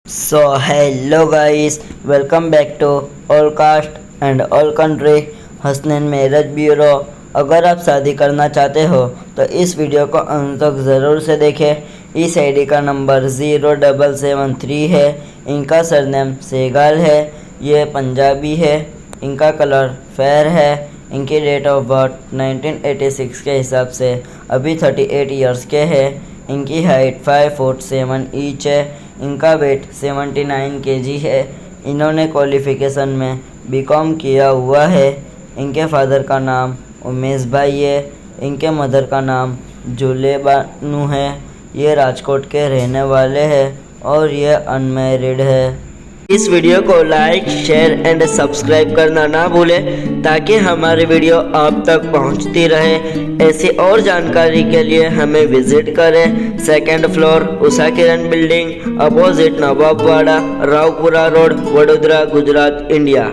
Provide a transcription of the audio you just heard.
So hello guys, welcome back to All Caste and All Country Hasnain marriage bureau. अगर आप शादी करना चाहते हो तो इस वीडियो को अंत तक ज़रूर से देखें। इस आईडी का नंबर 0773 है। इनका सरनेम सेगाल है। ये पंजाबी है। इनका कलर फेयर है। इनकी डेट ऑफ बर्थ 1986 के हिसाब से अभी 38 इयर्स के हैं। इनकी हाइट 5 फुट 7 इंच है। इनका वेट 79 केजी है। इन्होंने क्वालिफ़िकेशन में बीकॉम किया हुआ है। इनके फादर का नाम उमेश भाई है। इनके मदर का नाम जुले बानू है। ये राजकोट के रहने वाले हैं और ये अनमैरिड है। इस वीडियो को लाइक शेयर एंड सब्सक्राइब करना ना भूलें ताकि हमारी वीडियो आप तक पहुंचती रहे। ऐसी और जानकारी के लिए हमें विजिट करें। Second floor Usha Kiran building, opposite Nawabwada, Raopura road, Vadodara, Gujarat, India.